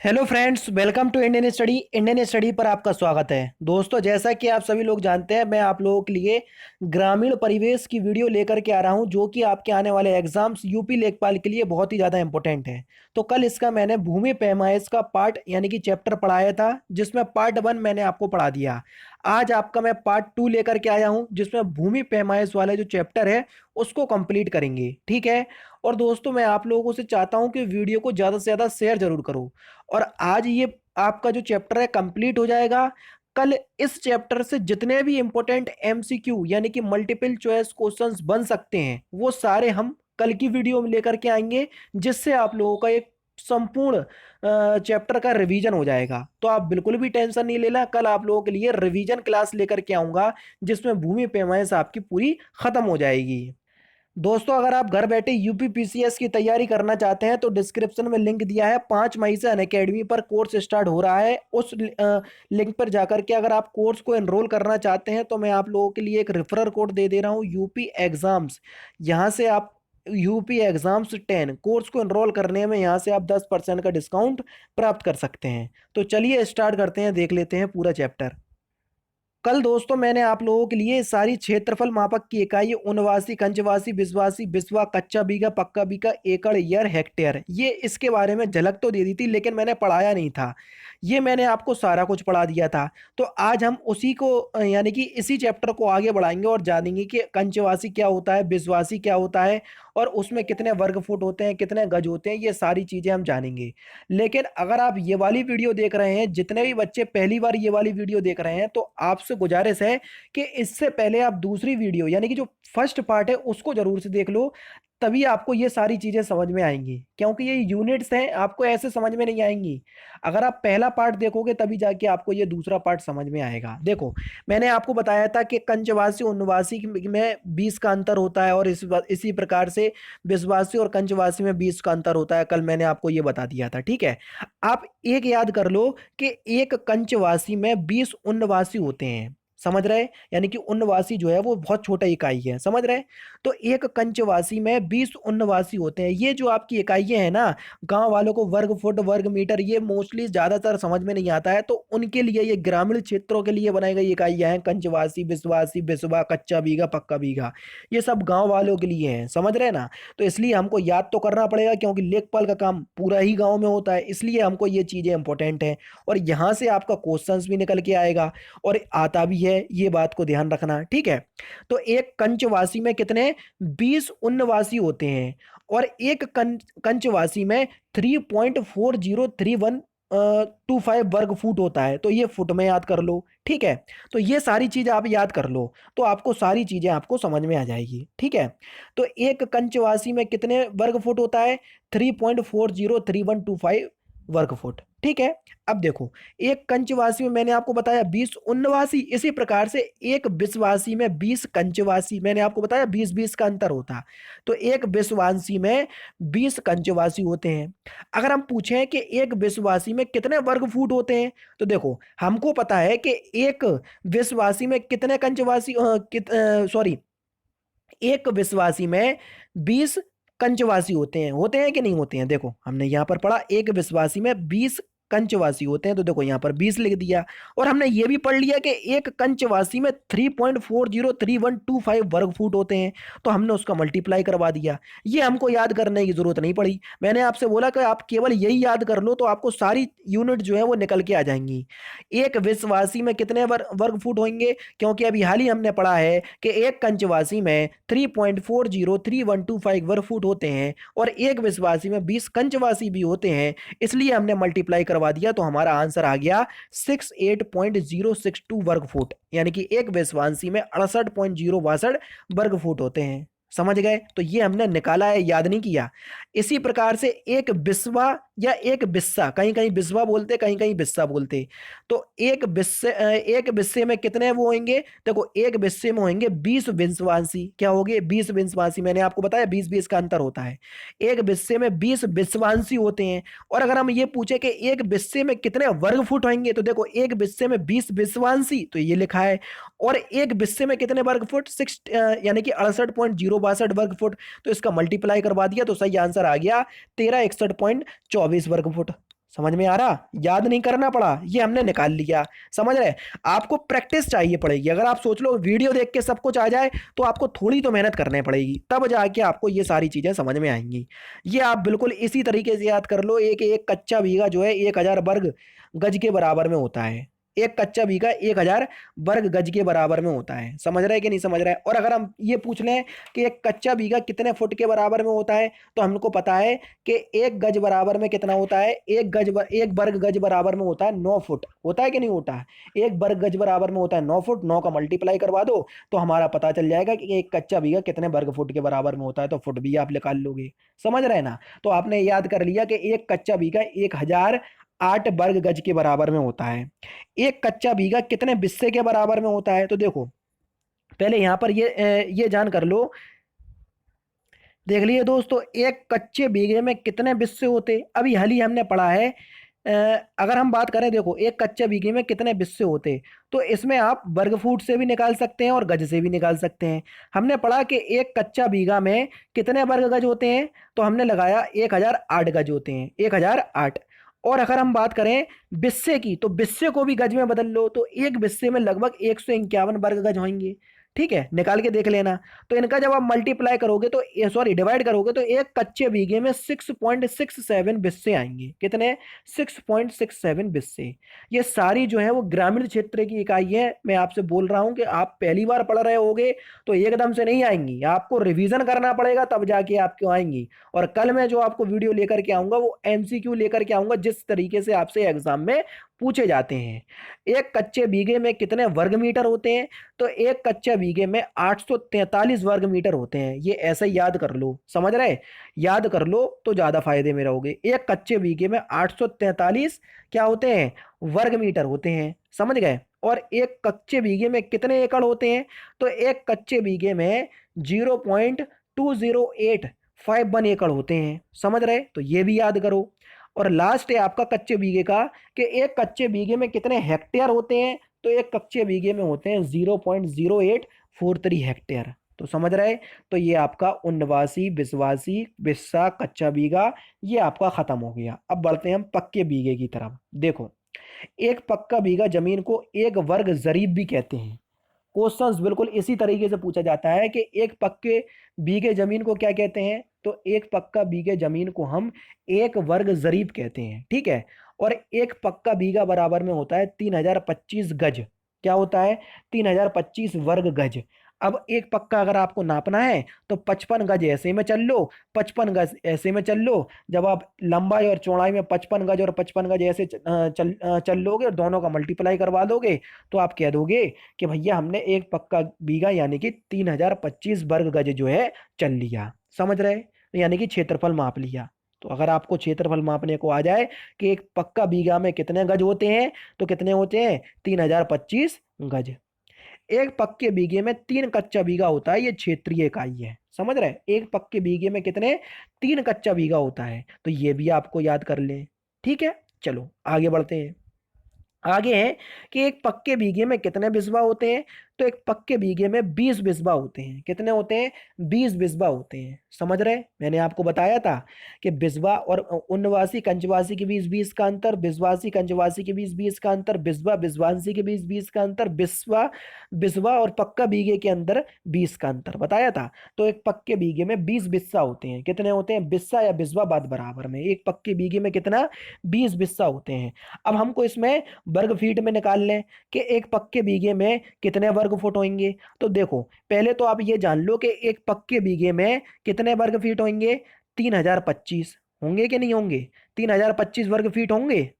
Hello friends, welcome to Indian study पर आपका स्वागत है। दोस्तों, जैसा कि आप सभी लोग जानते हैं, मैं आप लोगों के लिए ग्रामीण परिवेश की वीडियो लेकर के आ रहा हूं, जो कि आपके आने वाले एग्जाम्स यूपी लेखपाल के लिए बहुत ही ज़्यादा इंपॉर्टेंट है। तो कल इसका मैंने भूमि पैमाइश का पार्ट यानी कि चैप्टर पढ़ाया था, जिसमें पार्ट 1 मैंने आपको पढ़ा दिया। आज आपका मैं पार्ट 2 लेकर के आया हूं, जिसमें भूमि पैमाइश वाला जो चैप्टर है उसको कंप्लीट करेंगे। ठीक है। और दोस्तों, मैं आप लोगों से चाहता हूं कि वीडियो को ज़्यादा से ज़्यादा शेयर जरूर करो। और आज ये आपका जो चैप्टर है कंप्लीट हो जाएगा। कल इस चैप्टर से जितने भी इंपॉर्टेंट एमसीक्यू यानी कि मल्टीपल चॉइस क्वेश्चंस बन सकते हैं, वो सारे हम कल की वीडियो में लेकर के आएंगे, जिससे आप लोगों का एक संपूर्ण चैप्टर का रिवीजन हो जाएगा। तो आप बिल्कुल भी टेंशन नहीं लेना, कल आप लोगों के लिए रिवीजन क्लास लेकर के आऊंगा, जिसमें भूमि पैमाइश आपकी पूरी खत्म हो जाएगी। दोस्तों, अगर आप घर बैठे यूपी पीसीएस की तैयारी करना चाहते हैं तो डिस्क्रिप्शन में लिंक दिया है। 5 मई से अनअकैडमी पर कोर्स स्टार्ट हो रहा है। उस लिंक पर जाकर के अगर आप कोर्स को एनरोल करना चाहते हैं तो मैं आप लोगों के लिए एक रेफरल कोड दे दे रहा हूँ, यूपी एग्जाम्स। यहाँ से आप यूपी एग्जाम्स 10 कोर्स को एनरोल करने में यहाँ से आप 10% का डिस्काउंट प्राप्त कर सकते हैं। तो चलिए स्टार्ट करते हैं, देख लेते हैं पूरा चैप्टर। कल दोस्तों, मैंने आप लोगों के लिए सारी क्षेत्रफल मापक की इकाई उनवासी, कंचवासी, बिस्वासी, बिस्वा, कच्चा बीघा, पक्का बीघा, एकड़, ईयर, हेक्टेयर, ये इसके बारे में झलक तो दे दी थी, लेकिन मैंने पढ़ाया नहीं था। ये मैंने आपको सारा कुछ पढ़ा दिया था। तो आज हम उसी को यानी कि इसी चैप्टर को आगे बढ़ाएंगे और जानेंगे कि कंचवासी क्या होता है, बिस्वासी क्या होता है, और उसमें कितने वर्ग फुट होते हैं, कितने गज होते हैं, ये सारी चीजें हम जानेंगे। लेकिन अगर आप ये वाली वीडियो देख रहे हैं, जितने भी बच्चे पहली बार ये वाली वीडियो देख रहे हैं, तो आपसे गुजारिश है कि इससे पहले आप दूसरी वीडियो यानी कि जो फर्स्ट पार्ट है उसको जरूर से देख लो। तभी आपको ये सारी चीजें समझ में आएंगी, क्योंकि ये यूनिट्स हैं, आपको ऐसे समझ में नहीं आएंगी। अगर आप पहला पार्ट देखोगे तभी जाके आपको ये दूसरा पार्ट समझ में आएगा। देखो, मैंने आपको बताया था कि कंचवासी उनवासी में 20 का अंतर होता है, और इसी प्रकार से बिस्वासी और कंचवासी में 20 का अंतर होता है। कल मैंने आपको ये बता दिया था। ठीक है। आप एक याद कर लो कि एक कंचवासी में 20 उनवासी होते हैं। समझ रहे? यानी कि उनवासी जो है वो बहुत छोटा इकाई है। समझ रहे? तो एक कंचवासी में 20 उनवासी होते हैं। ये जो आपकी इकाइयां हैं ना, गांव वालों को वर्ग फुट, वर्ग मीटर ये मोस्टली ज्यादातर समझ में नहीं आता है, तो उनके लिए ये ग्रामीण क्षेत्रों के लिए बनाई गई इकाइयां हैं। कंचवासी, बिस्वासी, बिस्वा, कच्चा बीघा, पक्का बीघा, ये सब गांव वालों के लिए हैं। समझ रहे ना? तो इसलिए हमको याद तो करना पड़ेगा, क्योंकि लेखपाल का काम पूरा ही गांव में होता है, इसलिए हमको ये चीजें इंपॉर्टेंट हैं। और यहाँ से आपका क्वेश्चंस भी निकल के आएगा और आता भी है, ये बात को ध्यान रखना। ठीक है। तो एक कंचवासी में कितने 20 उनवासी होते हैं, और एक कंचवासी में 3.4031 25 वर्ग फुट होता है। तो ये फुट में याद कर लो। ठीक है। तो ये सारी चीजें आप याद कर लो, तो आपको सारी चीजें आपको समझ में आ जाएगी। ठीक है। तो एक कंचवासी में कितने वर्ग फुट होता है? 3.403125 वर्ग फुट। ठीक है। अब देखो, एक कंचवासी में मैंने आपको बताया 20 उनवासी, इसी प्रकार से एक बिस्वासी में 20 कंचवासी, मैंने आपको बताया 20-20 का अंतर होता। तो एक बिस्वासी में 20 कंचवासी होते हैं। अगर हम पूछें कि एक बिस्वासी में कितने वर्ग फुट होते हैं, तो देखो, हमको पता है कि एक बिस्वासी में कितने कंचवासी सॉरी, एक विश्वासी में 20 कंचवासी होते हैं कि नहीं होते हैं? देखो, हमने यहां पर पढ़ा एक विश्वासी में 20 कंचवासी होते हैं, तो देखो यहां पर 20 लिख दिया। और हमने ये भी पढ़ लिया कि एक कंचवासी में 3.403125 वर्ग फुट होते हैं, तो हमने उसका मल्टीप्लाई करवा दिया। ये हमको याद करने की जरूरत नहीं पड़ी। मैंने आपसे बोला कि आप केवल यही याद कर लो, तो आपको सारी यूनिट जो है वो निकल के आ जाएंगी। एक विश्वासी में कितने वर्ग फुट होंगे? क्योंकि अभी हाल ही हमने पढ़ा है कि एक कंचवासी में 3.403125 वर्ग फुट होते हैं, और एक विश्वासी में 20 कंचवासी भी होते हैं, इसलिए हमने मल्टीप्लाई करवा दिया। तो हमारा आंसर आ गया 68.062 वर्ग फुट, यानी कि एक विश्वासी में 68.062 वर्ग फुट होते हैं। समझ गए? तो ये हमने निकाला है, याद नहीं किया। इसी प्रकार से एक बिस्वा या एक बिस्सा, कहीं कहीं बिस्वा बोलते, कहीं कहीं बिस्सा बोलते। तो एक बिस्से में कितने वो होंगे? देखो, एक बिस्से में होंगे 20 विश्वासी। क्या हो गए? 20 विश्वासी। मैंने आपको बताया 20-20 का अंतर होता है। एक बिस्से में 20 विश्वासी होते हैं। और अगर हम ये पूछे कि एक बिस्से में कितने वर्ग फुट होंगे, तो देखो, एक बिस्से में 20 विश्वासी, तो ये लिखा है। और एक बिस्से में कितने वर्ग फुट? 6 यानी कि 68.062 वर्ग फुट। तो इसका मल्टीप्लाई करवा दिया, तो सही आंसर आ गया 1361.24 वर्ग फुट। समझ में आ रहा? याद नहीं करना पड़ा, ये हमने निकाल लिया। समझ रहे? आपको प्रैक्टिस चाहिए पड़ेगी। अगर आप सोच लो वीडियो देख के सब कुछ आ जाए तो आपको थोड़ी तो मेहनत करनी पड़ेगी, तब जाके आपको ये सारी चीजें समझ में आएंगी। ये आप बिल्कुल इसी तरीके से याद कर लो, एक एक कच्चा बीघा जो है 1000 वर्ग गज के बराबर में होता है। एक कच्चा बीघा 1000 वर्ग गज के बराबर में होता है। समझ रहे कि नहीं समझ रहे? और अगर हम ये पूछ लें कि एक कच्चा बीघा कितने फुट के बराबर में होता है, तो हमको पता है कि एक गज बराबर में कितना होता है, एक वर्ग गज बराबर में होता है 9 फुट। होता है कि नहीं होता है? एक वर्ग गज बराबर में होता है 9 फुट। 9 का मल्टीप्लाई करवा दो तो हमारा पता चल जाएगा कि एक कच्चा बीघा कितने वर्ग फुट के बराबर में होता है, तो फुट भी आप निकाल लोगे। समझ रहे हैं ना? तो आपने याद कर लिया कि एक कच्चा बीघा 1008 वर्ग गज के बराबर में होता है। एक कच्चा बीघा कितने बिस्से के बराबर में होता है? तो देखो पहले यहां पर ये जान कर लो। देख लिए दोस्तों, एक कच्चे बीघे में कितने बिस्से होते? अभी हाल ही हमने पढ़ा है। अ, अगर हम बात करें, देखो एक कच्चे बीघे में कितने बिस्से होते, तो इसमें आप वर्ग फुट से भी निकाल सकते हैं और गज से भी निकाल सकते हैं। हमने पढ़ा कि एक कच्चा बीघा में कितने वर्ग गज होते हैं, तो हमने लगाया 1008 गज होते हैं, 1008। और अगर हम बात करें बिस्से की, तो बिस्से को भी गज में बदल लो, तो एक बिस्से में लगभग 151 वर्ग गज होंगे। ठीक है, निकाल के देख लेना। तो इनका जब आप मल्टीप्लाई करोगे तो सॉरी डिवाइड करोगे तो एक कच्चे बीघे में 6.67 बिस्से आएंगे। कितने? 6.67 बिस्से। ये सारी जो है वो ग्रामीण क्षेत्र की इकाई है। मैं आपसे बोल रहा हूं कि आप पहली बार पढ़ रहे होगे तो एकदम से नहीं आएंगी, आपको रिवीजन करना पड़ेगा, तब जाके आपको आएंगी। और कल मैं जो आपको वीडियो लेकर के आऊंगा वो एमसीक्यू लेकर के आऊंगा, जिस तरीके से आपसे एग्जाम में पूछे जाते हैं। एक कच्चे बीघे में कितने वर्ग मीटर होते हैं? तो एक कच्चे बीघे में 843 वर्ग मीटर होते हैं। ये ऐसे ही याद कर लो। समझ रहे? याद कर लो तो ज्यादा फायदे में रहोगे। एक कच्चे बीघे में 843 क्या होते हैं? वर्ग मीटर होते हैं। समझ गए? और एक कच्चे बीघे में कितने एकड़ होते हैं? तो एक कच्चे बीघे में 0.2085 एकड़ होते हैं। समझ रहे? तो ये भी याद करो। और लास्ट है आपका कच्चे बीघे का, कि एक कच्चे बीघे में कितने हेक्टेयर होते हैं? तो एक कच्चे बीघे में होते हैं 0.0843 हेक्टेयर। तो समझ रहे? तो ये आपका उनवासी, बिस्वासी, बिस्सा, कच्चा बीघा ये आपका खत्म हो गया। अब बढ़ते हैं हम पक्के बीघे की तरफ। देखो, एक पक्का बीघा जमीन को एक वर्ग जरीब भी कहते हैं। क्वेश्चंस बिल्कुल इसी तरीके से पूछा जाता है कि एक पक्के बीघे जमीन को क्या कहते हैं? तो एक पक्का बीघे जमीन को हम एक वर्ग जरीब कहते हैं। ठीक है? और एक पक्का बीघा बराबर में होता है 3025 गज। क्या होता है? 3025 वर्ग गज। अब एक पक्का अगर आपको नापना है तो 55 गज ऐसे में चल लो, 55 गज ऐसे में चल लो। जब आप लंबाई और चौड़ाई में 55 गज और 55 गज ऐसे चल लोगे और दोनों का मल्टीप्लाई करवा दोगे, तो आप कह दोगे कि भैया हमने एक पक्का बीघा यानी कि 3025 वर्ग गज जो है चल लिया। समझ रहे? यानी कि क्षेत्रफल माप लिया। तो अगर आपको क्षेत्रफल मापने को आ जाए कि एक पक्का बीघा में कितने गज होते हैं, तो कितने होते हैं? 3025 गज। एक पक्के बीघे में 3 कच्चा बीघा होता है, ये क्षेत्रीय इकाई है। समझ रहे? एक पक्के बीघे में कितने? 3 कच्चा बीघा होता है। तो ये भी आपको याद कर लें। ठीक है, चलो आगे बढ़ते हैं। आगे है कि एक पक्के बीघे में कितने बिस्बा होते हैं? तो एक पक्के बीघे में 20 बिस्बा होते हैं। कितने होते हैं? 20 बिस्बा होते हैं। समझ रहे? मैंने आपको बताया था कि बिस्बा और उनवासी कंचवासी के बीच 20 का अंतर, बिस्वासी कंचवासी के बीच 20 का अंतर, बिस्बा बिस्वासी के बीच 20 का अंतर, बिस्वा बिस्बा और पक्का बीघे के अंदर 20 का अंतर बताया था। तो एक पक्के बीघे में 20 बिस्सा होते हैं। कितने होते हैं? बिस्सा या बिस्बा बात बराबर में। एक पक्के बीघे में कितना? 20 बिस्सा होते हैं। अब हमको इसमें वर्ग फीट में निकाल लें कि एक पक्के बीघे में कितने वर्ग फुट होंगे। तो देखो पहले तो आप ये जान लो कि एक पक्के बीघे में कितने वर्ग फीट होंगे? 3025 होंगे कि नहीं होंगे? 3025 वर्ग फीट होंगे।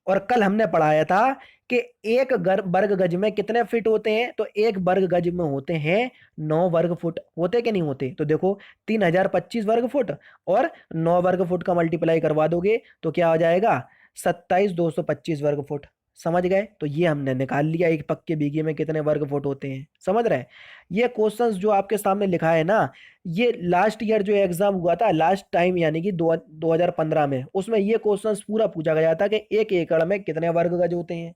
और कल हमने पढ़ाया था कि एक वर्ग गज में कितने फीट होते हैं? तो एक वर्ग गज में होते हैं 9 वर्ग फुट। होते कि नहीं होते? तो देखो 3025 वर्ग फुट और 9 वर्ग फुट का मल्टीप्लाई करवा दोगे तो क्या हो जाएगा? 27,225 वर्ग फुट। समझ गए? तो ये हमने निकाल लिया एक पक्के बीघे में कितने वर्ग फुट होते हैं। समझ रहे हैं? ये क्वेश्चंस जो आपके सामने लिखा है ना, ये लास्ट ईयर जो एग्जाम हुआ था लास्ट टाइम यानी कि 2015 में, उसमें ये क्वेश्चंस पूरा पूछा गया था कि एक एकड़ में कितने वर्ग गज होते हैं।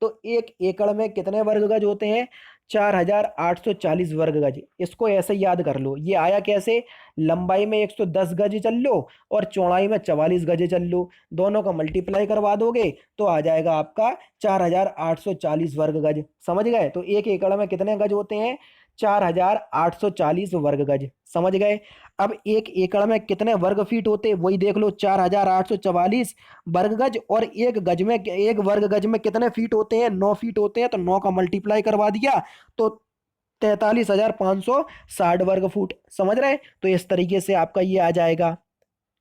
तो 1 एकड़ में कितने वर्ग गज होते हैं? 4840 वर्ग गज। इसको ऐसे याद कर लो। ये आया कैसे? लंबाई में 110 गज चल लो और चौड़ाई में 44 गज चल लो, दोनों का मल्टीप्लाई करवा दोगे तो आ जाएगा आपका 4840 वर्ग गज। समझ गए? तो 1 एकड़ में कितने गज होते हैं? 4840 वर्ग गज। समझ गए? अब 1 एकड़ में कितने वर्ग फीट होते? वही देख लो, 4844 वर्ग गज। और एक वर्ग गज में कितने फीट होते हैं? 9 फीट होते हैं। तो 9 का मल्टीप्लाई करवा दिया तो 43,560 वर्ग फुट। समझ रहे? तो इस तरीके से आपका ये आ जाएगा।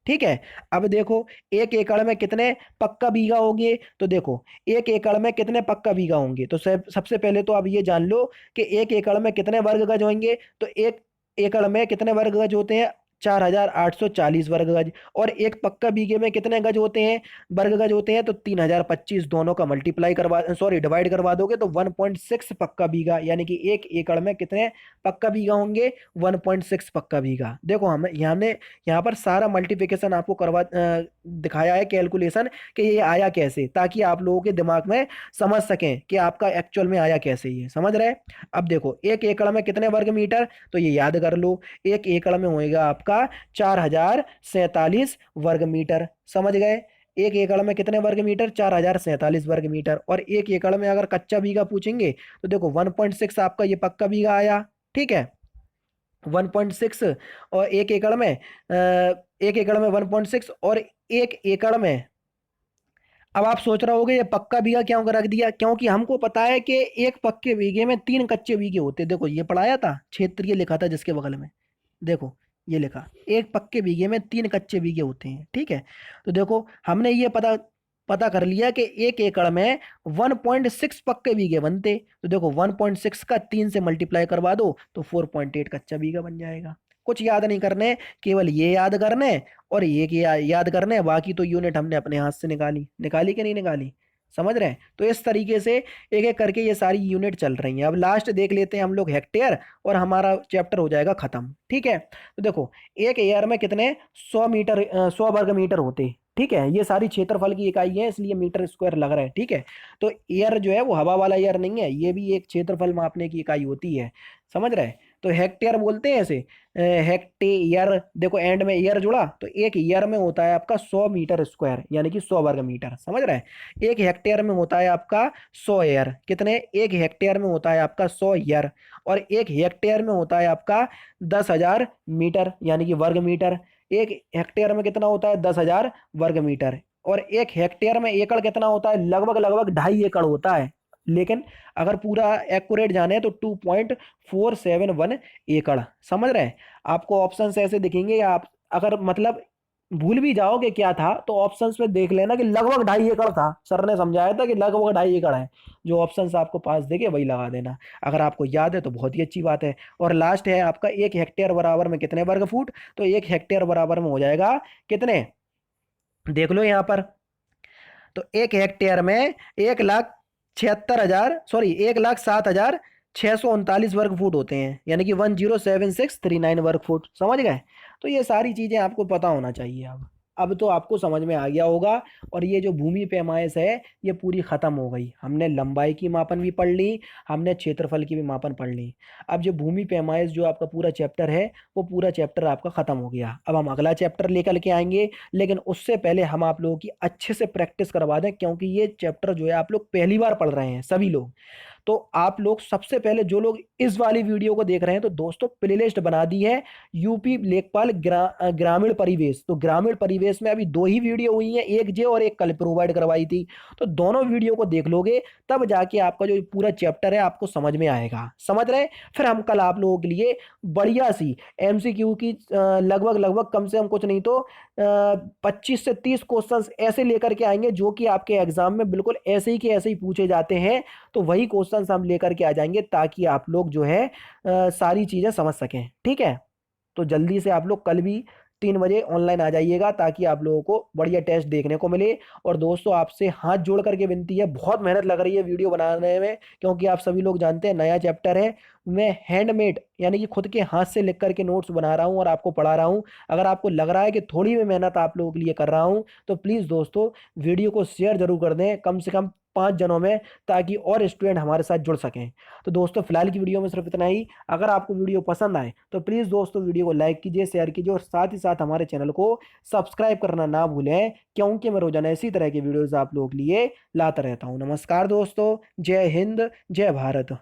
ठीक है। अब देखो 1 एकड़ में कितने पक्का बीघा होंगे? तो देखो 1 एकड़ में कितने पक्का बीघा होंगे, तो सबसे पहले तो आप ये जान लो कि 1 एकड़ में कितने वर्ग गज होंगे। तो 1 एकड़ में कितने वर्ग गज होते हैं? 4840 वर्ग गज। और एक पक्का बीघे में कितने गज होते हैं? वर्ग गज होते हैं। तो 3025, दोनों का मल्टीप्लाई करवा सॉरी डिवाइड करवा दोगे तो 1.6 पक्का बीघा, यानी कि 1 एकड़ में कितने पक्का बीघा होंगे? 1.6 पक्का बीघा। देखो हम यहाँ पर सारा मल्टीप्लिकेशन आपको दिखाया है, कैलकुलेशन कि ये आया कैसे, ताकि आप लोगों के दिमाग में समझ सकें कि आपका एक्चुअल में आया कैसे। ये समझ रहे? अब देखो 1 एकड़ में कितने वर्ग मीटर, तो ये याद कर लो। 1 एकड़ में होएगा आपका 4047 वर्ग मीटर। समझ गए? 1 एकड़ में कितने वर्ग मीटर? 4047 वर्ग मीटर। और 1 एकड़ में अगर कच्चा बीघा पूछेंगे तो देखो 1.6 आपका ये पक्का बीघा आया। ठीक है, 1.6। और 1 एकड़ में और 1 एकड़ में, अब आप सोच रहे होगे ये पक्का बीघा क्यों रख दिया? क्योंकि हमको पता है कि एक पक्के बीघे में 3 कच्चे बीघे होते हैं। देखो ये पढ़ाया था, क्षेत्रीय लिखा था जिसके बगल में, देखो ये लिखा, एक पक्के बीघे में 3 कच्चे बीघे होते हैं। ठीक है, तो देखो हमने ये पता पता कर लिया कि 1 एकड़ में 1.6 पक्के बीघे बनते। तो देखो 1.6 का 3 से मल्टीप्लाई करवा दो तो 4.8 कच्चा बीघा बन जाएगा। कुछ याद नहीं करने, केवल ये याद करने और ये कि याद करने, बाकी तो यूनिट हमने अपने हाथ से निकाली निकाली कि नहीं निकाली। समझ रहे हैं? तो इस तरीके से एक एक करके ये सारी यूनिट चल रही हैं। अब लास्ट देख लेते हैं हम लोग हेक्टेयर, और हमारा चैप्टर हो जाएगा खत्म। ठीक है, तो देखो 1 एयर में कितने 100 वर्ग मीटर होते। ठीक है, ये सारी क्षेत्रफल की इकाई है, इसलिए मीटर स्क्वायर लग रहा है। ठीक है, तो एयर जो है वो हवा वाला एयर नहीं है, ये भी एक क्षेत्रफल मापने की इकाई होती है। समझ रहे हैं? तो हेक्टेयर बोलते हैं ऐसे, हेक्टेयर। देखो एंड में ईयर जुड़ा, तो 1 ईयर में होता है आपका 100 मीटर स्क्वायर, यानी कि 100 वर्ग मीटर। समझ रहे हैं? 1 हेक्टेयर में होता है आपका 100 एयर। कितने? 1 हेक्टेयर में होता है आपका 100 ईयर। और 1 हेक्टेयर में होता है आपका 10,000 मीटर, यानी कि वर्ग मीटर। 1 हेक्टेयर में कितना होता है? 10,000 वर्ग मीटर। और 1 हेक्टेयर में एकड़ कितना होता है? लगभग लगभग 2.5 एकड़ होता है। लेकिन अगर पूरा एक्यूरेट जाने तो 2.471 एकड़। समझ रहे हैं? आपको ऑप्शंस ऐसे दिखेंगे, या आप अगर मतलब भूल भी जाओगे क्या था तो ऑप्शंस में देख लेना कि लगभग 2.5 एकड़ था। सर ने समझाया था कि लगभग 2.5 एकड़ है। जो ऑप्शंस आपको पास देखे वही लगा देना। अगर आपको याद है तो बहुत ही अच्छी बात है। और लास्ट है आपका 1 हेक्टेयर बराबर में कितने वर्ग फुट, तो 1 हेक्टेयर बराबर में हो जाएगा कितने, देख लो यहाँ पर। तो 1 हेक्टेयर में 1,07,639 वर्ग फुट होते हैं, यानी कि 107639 वर्ग फुट। समझ गए? तो ये सारी चीजें आपको पता होना चाहिए। अब तो आपको समझ में आ गया होगा। और ये जो भूमि पैमाइश है ये पूरी खत्म हो गई। हमने लंबाई की मापन भी पढ़ ली, हमने क्षेत्रफल की भी मापन पढ़ ली। अब जो भूमि पैमाइश जो आपका पूरा चैप्टर है वो पूरा चैप्टर आपका खत्म हो गया। अब हम अगला चैप्टर लेकर के आएंगे, लेकिन उससे पहले हम आप लोगों की अच्छे से प्रैक्टिस करवा दें, क्योंकि ये चैप्टर जो है आप लोग पहली बार पढ़ रहे हैं सभी लोग। तो आप लोग सबसे पहले जो लोग इस वाली वीडियो को देख रहे हैं, तो दोस्तों प्लेलिस्ट बना दी है यूपी लेखपाल ग्रामीण परिवेश। तो ग्रामीण परिवेश में अभी 2 ही वीडियो हुई हैं, एक जे और एक कल प्रोवाइड करवाई थी। तो दोनों वीडियो को देख लोगे तब जाके आपका जो पूरा चैप्टर है आपको समझ में आएगा। समझ रहे? फिर हम कल आप लोगों के लिए बढ़िया सी एमसीक्यू की लगभग लगभग कम से कम कुछ नहीं तो 25 से 30 क्वेश्चंस ऐसे लेकर के आएंगे जो कि आपके एग्जाम में बिल्कुल ऐसे ही के ऐसे ही पूछे जाते हैं। तो वही क्वेश्चंस हम लेकर के आ जाएंगे, ताकि आप लोग जो है सारी चीजें समझ सकें। ठीक है, तो जल्दी से आप लोग कल भी 3 बजे ऑनलाइन आ जाइएगा, ताकि आप लोगों को बढ़िया टेस्ट देखने को मिले। और दोस्तों आपसे हाथ जोड़ करके विनती है, बहुत मेहनत लग रही है वीडियो बनाने में, क्योंकि आप सभी लोग जानते हैं नया चैप्टर है। मैं हैंडमेड यानी कि खुद के हाथ से लिख करके नोट्स बना रहा हूँ और आपको पढ़ा रहा हूँ। अगर आपको लग रहा है कि थोड़ी भी मेहनत आप लोगों के लिए कर रहा हूँ, तो प्लीज़ दोस्तों वीडियो को शेयर जरूर कर दें। कम से कम 5 जनों में, ताकि और स्टूडेंट हमारे साथ जुड़ सकें। तो दोस्तों फिलहाल की वीडियो में सिर्फ इतना ही। अगर आपको वीडियो पसंद आए तो प्लीज़ दोस्तों वीडियो को लाइक कीजिए, शेयर कीजिए और साथ ही साथ हमारे चैनल को सब्सक्राइब करना ना भूलें, क्योंकि मैं रोजाना इसी तरह की वीडियोस आप लोगों के लिए लाता रहता हूँ। नमस्कार दोस्तों, जय हिंद, जय भारत।